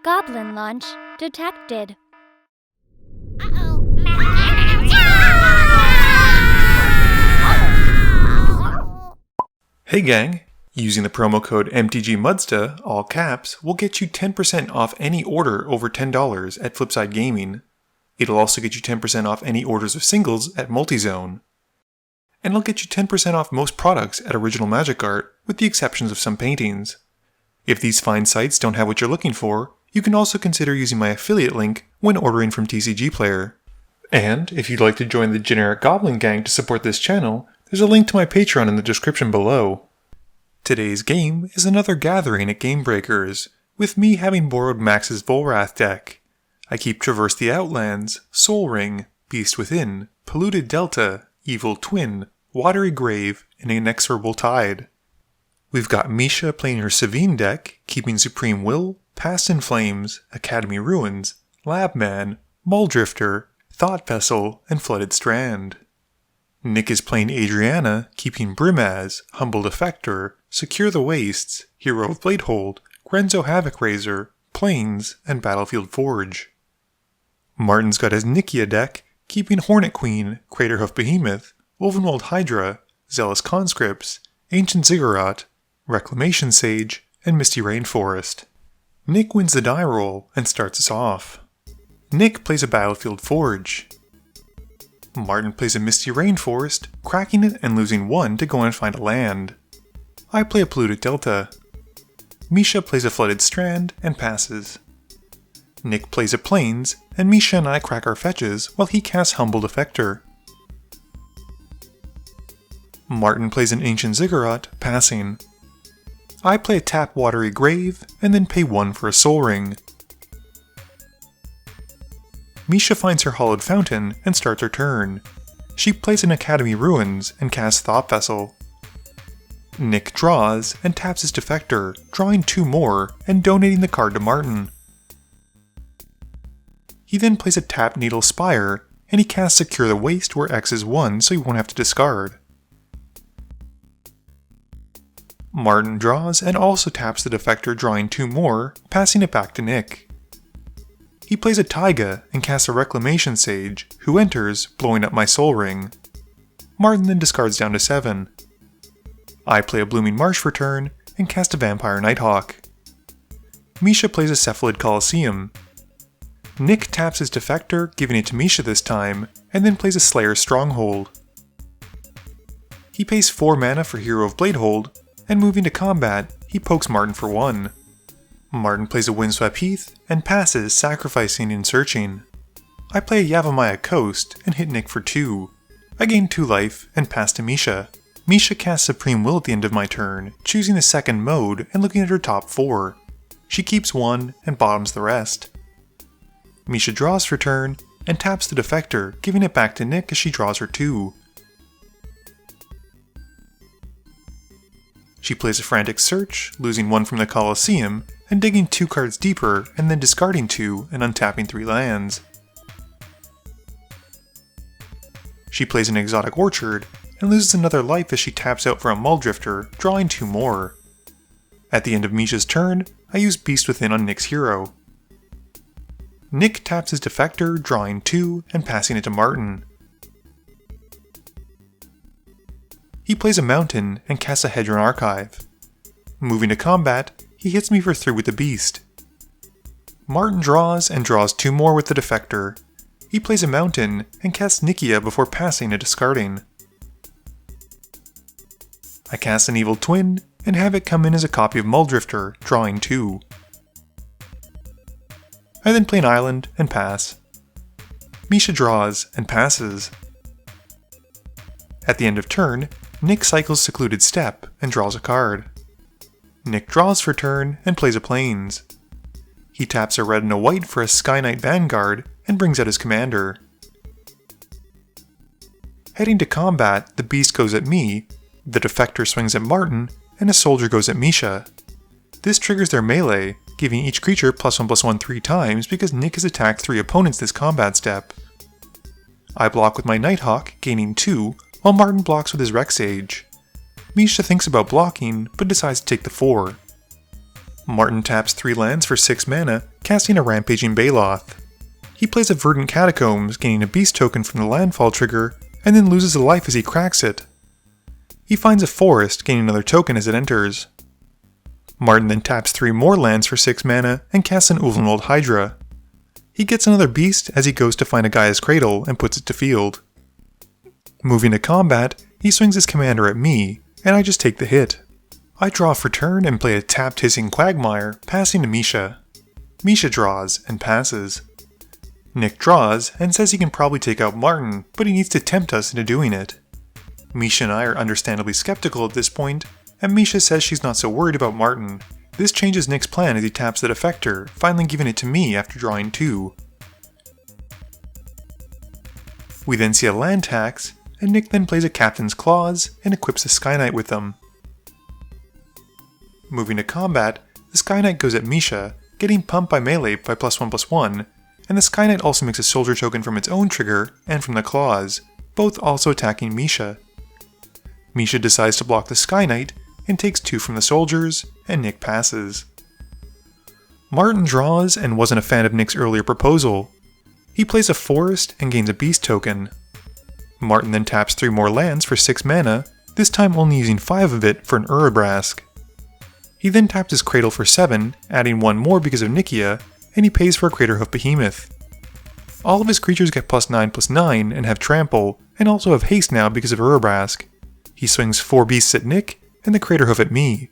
Goblin launch detected. Hey gang! Using the promo code MTGMudsta, all caps, will get you 10% off any order over $10 at Flipside Gaming. It'll also get you 10% off any orders of singles at Multizone. And it'll get you 10% off most products at Original Magic Art, with the exceptions of some paintings. If these fine sites don't have what you're looking for, you can also consider using my affiliate link when ordering from TCG Player. And if you'd like to join the generic Goblin Gang to support this channel, there's a link to my Patreon in the description below. Today's game is another gathering at Game Breakers, with me having borrowed Max's Volrath deck. I keep Traverse the Outlands, Soul Ring, Beast Within, Polluted Delta, Evil Twin, Watery Grave, and Inexorable Tide. We've got Misha playing her Sevinne deck, keeping Supreme Will, Past in Flames, Academy Ruins, Labman, Muldrifter, Thought Vessel, and Flooded Strand. Nick is playing Adriana, keeping Brimaz, Humble Defector, Secure the Wastes, Hero of Bladehold, Grenzo Havoc Raiser, Plains, and Battlefield Forge. Martin's got his Nikya deck, keeping Hornet Queen, Craterhoof Behemoth, Wolvenwald Hydra, Zealous Conscripts, Ancient Ziggurat, Reclamation Sage, and Misty Rainforest. Nick wins the die roll and starts us off. Nick plays a Battlefield Forge. Martin plays a Misty Rainforest, cracking it and losing 1 to go and find a land. I play a Polluted Delta. Misha plays a Flooded Strand and passes. Nick plays a Plains, and Misha and I crack our fetches while he casts Humble Defector. Martin plays an Ancient Ziggurat, passing. I play a tap Watery Grave, and then pay 1 for a Soul Ring. Misha finds her Hollowed Fountain and starts her turn. She plays an Academy Ruins and casts Thought Vessel. Nick draws and taps his Defector, drawing 2 more and donating the card to Martin. He then plays a tap Needle Spire, and he casts Secure the Waste where X is 1 so he won't have to discard. Martin draws and also taps the Defector, drawing 2 more, passing it back to Nick. He plays a Taiga and casts a Reclamation Sage, who enters, blowing up my Soul Ring. Martin then discards down to 7. I play a Blooming Marsh for turn and cast a Vampire Nighthawk. Misha plays a Cephalid Colosseum. Nick taps his Defector, giving it to Misha this time, and then plays a Slayer Stronghold. He pays 4 mana for Hero of Bladehold, and moving to combat, he pokes Martin for 1. Martin plays a Windswept Heath, and passes, sacrificing and searching. I play a Yavimaya Coast, and hit Nick for 2. I gain 2 life, and pass to Misha. Misha casts Supreme Will at the end of my turn, choosing the second mode and looking at her top 4. She keeps 1, and bottoms the rest. Misha draws for turn, and taps the Defector, giving it back to Nick as she draws her 2. She plays a Frantic Search, losing 1 from the Colosseum, and digging 2 cards deeper, and then discarding 2 and untapping 3 lands. She plays an Exotic Orchard, and loses another life as she taps out for a Muldrifter, drawing 2 more. At the end of Misha's turn, I use Beast Within on Nick's hero. Nick taps his Defector, drawing 2, and passing it to Martin. He plays a Mountain and casts a Hedron Archive. Moving to combat, he hits me for 3 with the Beast. Martin draws and draws 2 more with the Defector. He plays a Mountain and casts Nikya before passing and discarding. I cast an Evil Twin and have it come in as a copy of Muldrifter, drawing 2. I then play an Island and pass. Misha draws and passes. At the end of turn, Nick cycles Secluded Step and draws a card. Nick draws for turn and plays a Plains. He taps a red and a white for a Sky Knight Vanguard and brings out his commander. Heading to combat, the Beast goes at me, the Defector swings at Martin, and a Soldier goes at Misha. This triggers their melee, giving each creature +1/+1 3 times because Nick has attacked 3 opponents this combat step. I block with my Nighthawk, gaining 2, while Martin blocks with his Rec Sage. Misha thinks about blocking, but decides to take the 4. Martin taps 3 lands for 6 mana casting a Rampaging Vollrath. He plays a Verdant Catacombs, gaining a beast token from the landfall trigger, and then loses a life as he cracks it. He finds a forest, gaining another token as it enters. Martin then taps 3 more lands for 6 mana and casts an Ulvenwald Hydra. He gets another beast as he goes to find a Gaia's Cradle and puts it to field. Moving to combat, he swings his commander at me, and I just take the hit. I draw for turn and play a tapped Hissing Quagmire, passing to Misha. Misha draws and passes. Nick draws and says he can probably take out Martin, but he needs to tempt us into doing it. Misha and I are understandably skeptical at this point, and Misha says she's not so worried about Martin. This changes Nick's plan as he taps the Defector, finally giving it to me after drawing 2. We then see a land tax, and Nick then plays a Captain's Claws and equips a Sky Knight with them. Moving to combat, the Sky Knight goes at Misha, getting pumped by melee by +1/+1, and the Sky Knight also makes a soldier token from its own trigger and from the claws, both also attacking Misha. Misha decides to block the Sky Knight and takes 2 from the soldiers, and Nick passes. Martin draws and wasn't a fan of Nick's earlier proposal. He plays a forest and gains a beast token. Martin then taps 3 more lands for 6 mana, this time only using 5 of it for an Urabrask. He then taps his Cradle for 7, adding 1 more because of Nikya, and he pays for a Craterhoof Behemoth. All of his creatures get +9/+9 and have trample, and also have haste now because of Urabrask. He swings 4 beasts at Nick, and the Craterhoof at me.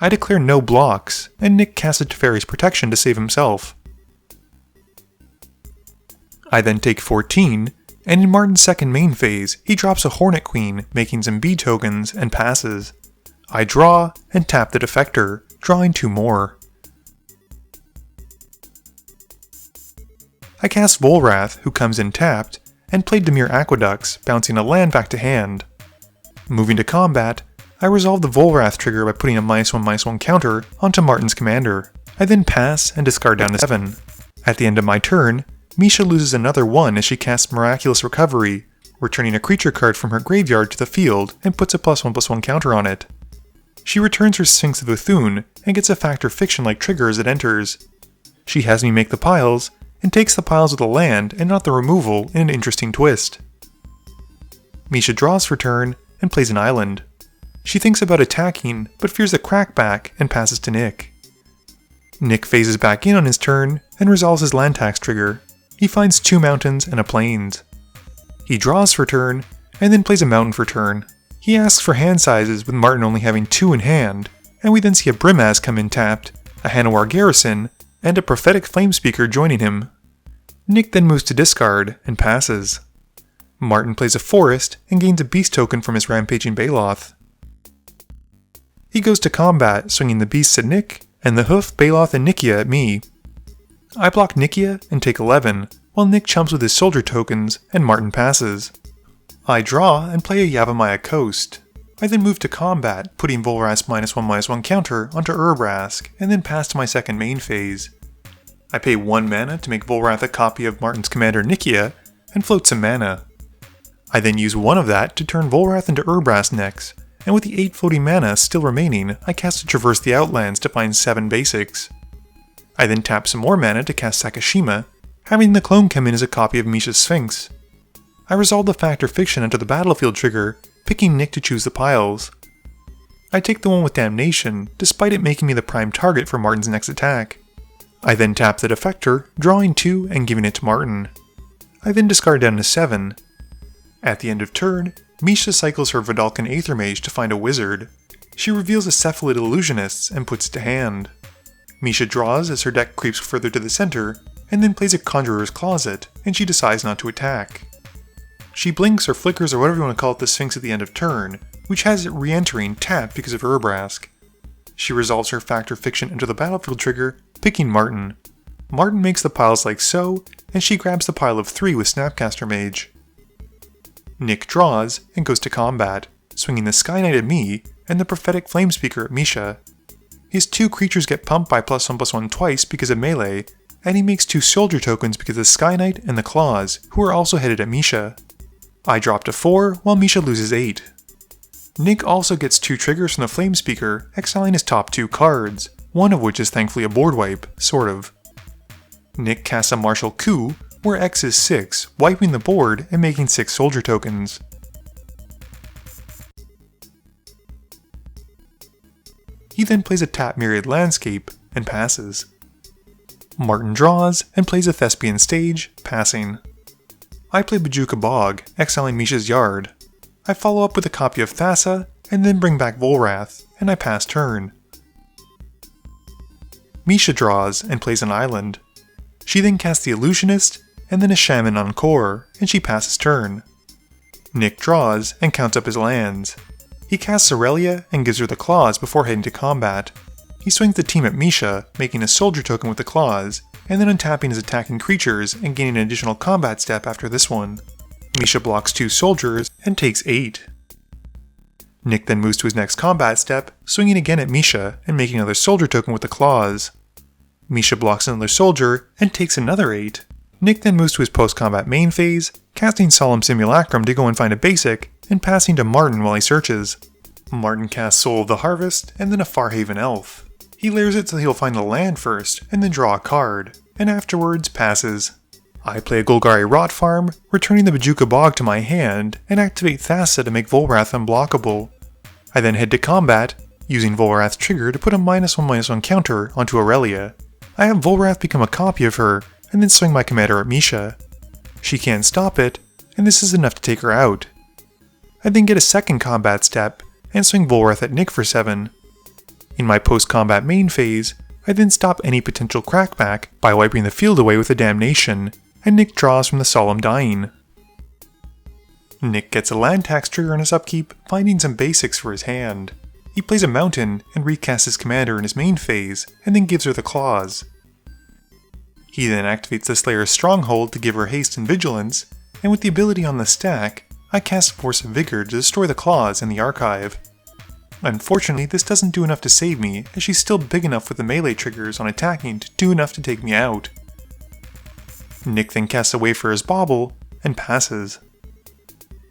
I declare no blocks, and Nick casts a Teferi's Protection to save himself. I then take 14, and in Martin's second main phase, he drops a Hornet Queen, making some B tokens, and passes. I draw, and tap the Defector, drawing 2 more. I cast Volrath, who comes in tapped, and played Dimir Aqueducts, bouncing a land back to hand. Moving to combat, I resolve the Volrath trigger by putting a -1/-1 counter onto Martin's commander. I then pass and discard down to 7. At the end of my turn, Misha loses another 1 as she casts Miraculous Recovery, returning a creature card from her graveyard to the field and puts a +1/+1 counter on it. She returns her Sphinx of Uthun and gets a Fact or Fiction-like trigger as it enters. She has me make the piles, and takes the piles with the land and not the removal in an interesting twist. Misha draws for turn and plays an island. She thinks about attacking, but fears a crackback and passes to Nick. Nick phases back in on his turn and resolves his land tax trigger. He finds 2 mountains and a plains. He draws for turn, and then plays a mountain for turn. He asks for hand sizes with Martin only having 2 in hand, and we then see a Brimaz come in tapped, a Hanowar Garrison, and a Prophetic Flamespeaker joining him. Nick then moves to discard and passes. Martin plays a forest and gains a beast token from his Rampaging Vollrath. He goes to combat, swinging the beasts at Nick, and the Hoof, Vollrath, and Nikya at me. I block Nikya and take 11, while Nick chumps with his soldier tokens, and Martin passes. I draw and play a Yavimaya Coast. I then move to combat, putting Volrath's -1/-1 counter onto Urabrask, and then pass to my second main phase. I pay 1 mana to make Volrath a copy of Martin's commander Nikya, and float some mana. I then use 1 of that to turn Volrath into Urabrask next, and with the 8 floating mana still remaining, I cast a Traverse the Outlands to find 7 basics. I then tap some more mana to cast Sakashima, having the clone come in as a copy of Misha's Sphinx. I resolve the Fact or Fiction into the battlefield trigger, picking Nick to choose the piles. I take the one with Damnation, despite it making me the prime target for Martin's next attack. I then tap the Defector, drawing 2 and giving it to Martin. I then discard down to 7. At the end of turn, Misha cycles her Vidalcan Aethermage to find a wizard. She reveals a Cephalid Illusionists and puts it to hand. Misha draws as her deck creeps further to the center, and then plays a Conjurer's Closet, and she decides not to attack. She blinks or flickers or whatever you want to call it the Sphinx at the end of turn, which has it re-entering tapped because of Urabrask. She resolves her Fact or Fiction into the battlefield trigger, picking Martin. Martin makes the piles like so, and she grabs the pile of 3 with Snapcaster Mage. Nick draws and goes to combat, swinging the Sky Knight at me and the Prophetic Flamespeaker at Misha. His 2 creatures get pumped by +1/+1 twice because of melee, and he makes 2 soldier tokens because of the Sky Knight and the Claws, who are also headed at Misha. I drop to 4 while Misha loses 8. Nick also gets 2 triggers from the Flamespeaker, exiling his top 2 cards, one of which is thankfully a board wipe, sort of. Nick casts a martial coup, where X is 6, wiping the board and making 6 soldier tokens. He then plays a tap myriad landscape and passes. Martin draws and plays a thespian stage, passing. I play Bojuka Bog, exiling Misha's yard. I follow up with a copy of Thassa and then bring back Volrath, and I pass turn. Misha draws and plays an island. She then casts the Illusionist and then a Shaman Encore, and she passes turn. Nick draws and counts up his lands. He casts Aurelia and gives her the claws before heading to combat. He swings the team at Misha, making a soldier token with the claws, and then untapping his attacking creatures and gaining an additional combat step after this one. Misha blocks 2 soldiers and takes 8. Nick then moves to his next combat step, swinging again at Misha and making another soldier token with the claws. Misha blocks another soldier and takes another 8. Nick then moves to his post-combat main phase, casting Solemn Simulacrum to go and find a basic, and passing to Martin while he searches. Martin casts Soul of the Harvest and then a Farhaven Elf. He layers it so he'll find the land first and then draw a card, and afterwards passes. I play a Golgari Rot Farm, returning the Bojuka Bog to my hand, and activate Thassa to make Volrath unblockable. I then head to combat, using Volrath's trigger to put a -1/-1 counter onto Aurelia. I have Volrath become a copy of her, and then swing my commander at Misha. She can't stop it, and this is enough to take her out. I then get a second combat step, and swing Volrath at Nick for 7. In my post-combat main phase, I then stop any potential crackback by wiping the field away with a Damnation, and Nick draws from the Solemn Dying. Nick gets a land tax trigger on his upkeep, finding some basics for his hand. He plays a mountain and recasts his commander in his main phase, and then gives her the claws. He then activates the Slayer's Stronghold to give her haste and vigilance, and with the ability on the stack, I cast Force of Vigor to destroy the claws in the archive. Unfortunately, this doesn't do enough to save me, as she's still big enough with the melee triggers on attacking to do enough to take me out. Nick then casts away for his bauble, and passes.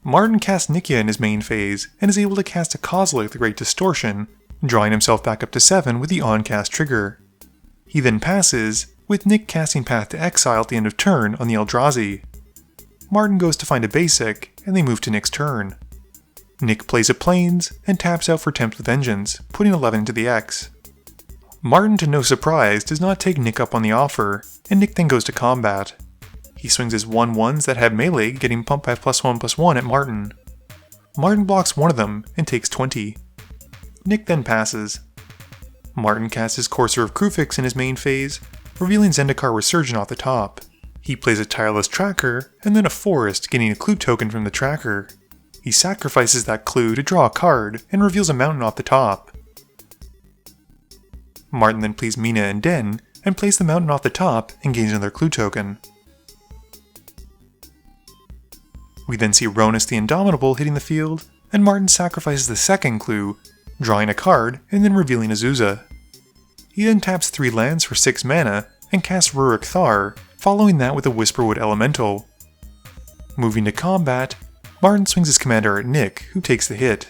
Martin casts Nikya in his main phase, and is able to cast a Kozilek the Great Distortion, drawing himself back up to 7 with the on-cast trigger. He then passes, with Nick casting Path to Exile at the end of turn on the Eldrazi. Martin goes to find a basic, and they move to Nick's turn. Nick plays a Plains, and taps out for Tempt with Vengeance, putting 11 into the X. Martin, to no surprise, does not take Nick up on the offer, and Nick then goes to combat. He swings his 1/1s that have melee, getting pumped by +1/+1 at Martin. Martin blocks one of them, and takes 20. Nick then passes. Martin casts his Courser of Kruphix in his main phase, revealing Zendikar Resurgent off the top. He plays a Tireless Tracker, and then a Forest, getting a clue token from the tracker. He sacrifices that clue to draw a card, and reveals a mountain off the top. Martin then plays Mina and Den, and plays the mountain off the top, and gains another clue token. We then see Ronus the Indomitable hitting the field, and Martin sacrifices the second clue, drawing a card, and then revealing Azusa. He then taps 3 lands for 6 mana, and casts Rurik Thar, following that with a Whisperwood Elemental. Moving to combat, Martin swings his commander at Nick, who takes the hit.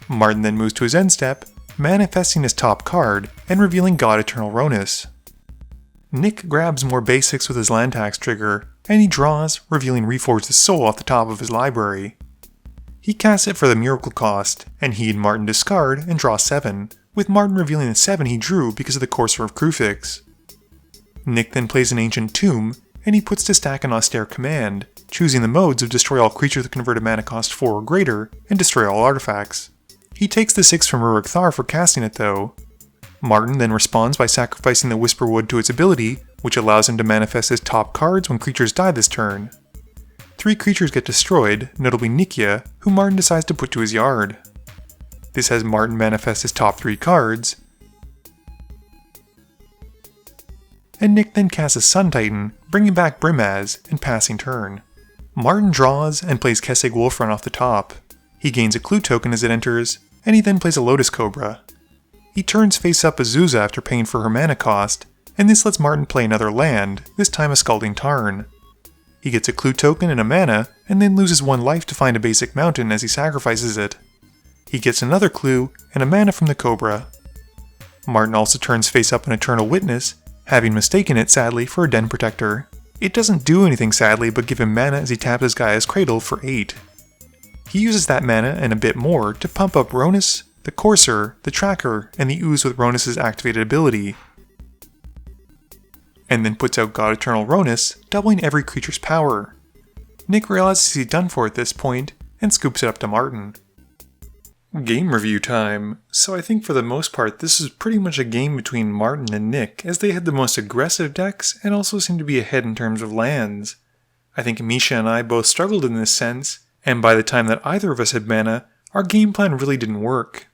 Martin then moves to his end step, manifesting his top card, and revealing God Eternal Ronus. Nick grabs more basics with his land tax trigger, and he draws, revealing Reforge the Soul off the top of his library. He casts it for the miracle cost, and he and Martin discard and draw 7, with Martin revealing the 7 he drew because of the Courser of Kruphix. Nick then plays an Ancient Tomb, and he puts to stack an Austere Command, choosing the modes of destroy all creatures that convert a mana cost 4 or greater, and destroy all artifacts. He takes the 6 from Rurik Thar for casting it though. Martin then responds by sacrificing the Whisperwood to its ability, which allows him to manifest his top cards when creatures die this turn. 3 creatures get destroyed, notably Nikya, who Martin decides to put to his yard. This has Martin manifest his top 3 cards, and Nick then casts a Sun Titan, bringing back Brimaz, and passing turn. Martin draws and plays Kessig Wolfrun off the top. He gains a clue token as it enters, and he then plays a Lotus Cobra. He turns face up Azusa after paying for her mana cost, and this lets Martin play another land, this time a Scalding Tarn. He gets a clue token and a mana, and then loses 1 life to find a basic mountain as he sacrifices it. He gets another clue and a mana from the Cobra. Martin also turns face up an Eternal Witness, having mistaken it sadly for a Den Protector. It doesn't do anything sadly but give him mana as he taps his Gaia's Cradle for 8. He uses that mana and a bit more to pump up Ronus, the Courser, the Tracker, and the Ooze with Ronus' activated ability, and then puts out God Eternal Ronus, doubling every creature's power. Nick realizes he's done for at this point, and scoops it up to Martin. Game review time. So I think for the most part this is pretty much a game between Martin and Nick, as they had the most aggressive decks and also seem to be ahead in terms of lands. I think Misha and I both struggled in this sense, and by the time that either of us had mana, our game plan really didn't work.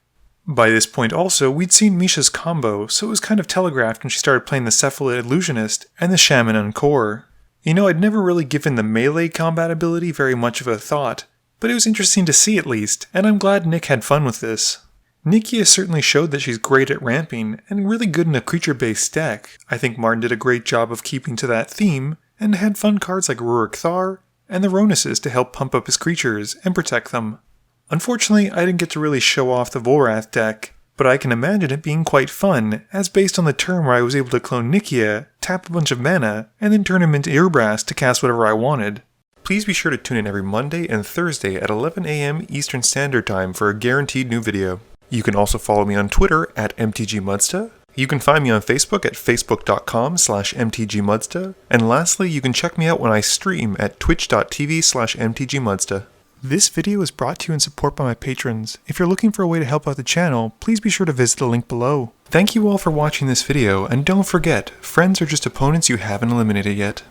By this point also, we'd seen Misha's combo, so it was kind of telegraphed when she started playing the Cephalid Illusionist and the Shaman Encore. You know, I'd never really given the melee combat ability very much of a thought, but it was interesting to see at least, and I'm glad Nick had fun with this. Nikya certainly showed that she's great at ramping, and really good in a creature-based deck. I think Martin did a great job of keeping to that theme, and had fun cards like Rurik Thar, and the Ronuses to help pump up his creatures and protect them. Unfortunately, I didn't get to really show off the Volrath deck, but I can imagine it being quite fun, as based on the turn where I was able to clone Nikya, tap a bunch of mana, and then turn him into Earbrass to cast whatever I wanted. Please be sure to tune in every Monday and Thursday at 11 AM Eastern Standard Time for a guaranteed new video. You can also follow me on Twitter at MTGMudsta. You can find me on Facebook at facebook.com/MTGMudsta. And lastly, you can check me out when I stream at twitch.tv/MTGMudsta. This video is brought to you in support by my patrons. If you're looking for a way to help out the channel, please be sure to visit the link below. Thank you all for watching this video, and don't forget, friends are just opponents you haven't eliminated yet.